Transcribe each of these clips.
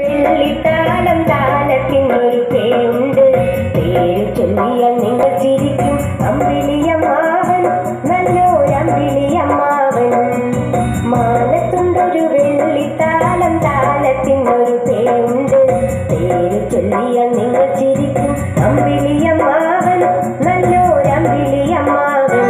വെള്ളിത്താലം താലത്തിനൊരു പേരുണ്ട്. പേര് ചൊല്ലിയാൽ നിങ്ങൾ ചിരിക്കും. അമ്പിളിയമ്മാവൻ, നല്ലൊരമ്പിളിയമ്മാവൻ. മാനത്തുണ്ടൊരു വെള്ളിത്താലം താലത്തിനൊരു പേരുണ്ട്. പേര് ചൊല്ലിയാൽ നിങ്ങൾ ചിരിക്കും. അമ്പിളിയമ്മാവൻ, നല്ലൊരമ്പിളിയമ്മാവൻ.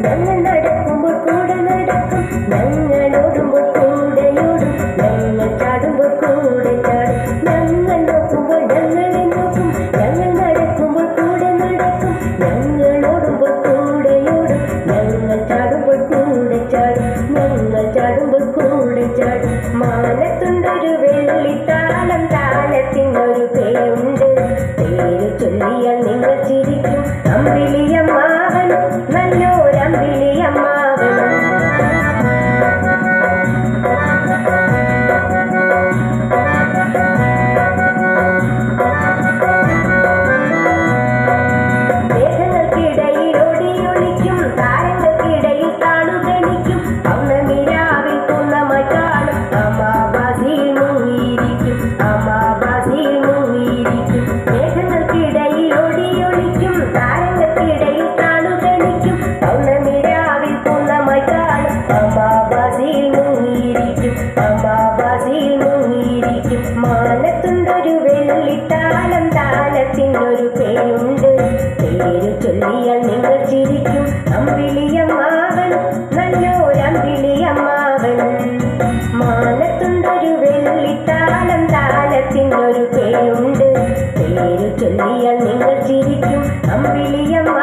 ഞങ്ങൾ നടക്കുമ്പോൾ കൂടെ നടക്കും, ഞങ്ങളോടുമ്പോൾ കൂടെയോടും, ഞങ്ങൾ ചാടുമ്പോൾ കൂടെ ചാടും. ഞങ്ങൾ നോക്കുമ്പോൾ ഞങ്ങളെ നോക്കും, ഞങ്ങൾ നടക്കുമ്പോൾ കൂടെ നടക്കും, ഞങ്ങളോടുമ്പോൾ കൂടെയോടും, ഞങ്ങൾ ചാടുമ്പോൾ കൂടെ ചാടും, ഞങ്ങൾ ചാടുമ്പോൾ കൂടെ ചാടും. മാനത്തുണ്ടൊരു വെള്ളിത്താലം താലത്തിനൊരു പേരുണ്ട്. പേര് ചൊല്ലിയാൽ നിങ്ങൾ ചിരിക്കും. അമ്പിളിയമ്മാവൻ, നല്ലൊരമ്പിളിയമ്മാവൻ. മേഘങ്ങൾക്കിടയിൽ ഓടിയൊളിക്കും, താരങ്ങൾക്കിടയിൽ താണുകണിക്കും. പൗർണമിരാവിൽ പൂർണ്ണമായി കാണും, അമാവാസിയിൽ മുങ്ങിയിരിക്കും, അമാവാസിയിൽ മുങ്ങിയിരിക്കും. മേഘങ്ങൾക്കിടയിൽ ഓടിയൊളിക്കും, താരങ്ങൾക്കിടയിൽ താണുകണിക്കും. പൗർണമിരാവിൽ പൂർണ്ണമായി കാണും, അമാവാസിയിൽ മുങ്ങിയിരിക്കും, അമാവാസിയിൽ മുങ്ങിയിരിക്കും. മാനത്തുണ്ടൊരു വെള്ളിത്താലം താലത്തിനൊരു പേരുണ്ട്. പേര് ചൊല്ലിയാൽ നിങ്ങൾ ചിരിക്കും. അമ്പിളിയമ്മാവൻ, നല്ലൊരമ്പിളിയമ്മാവൻ. മാനത്തുണ്ടൊരു വെള്ളിത്താലം താലത്തിനൊരു പേരുണ്ട്. പേര് ചൊല്ലിയാൽ നിങ്ങൾ ചിരിക്കും. അമ്പിളിയമ്മാവൻ.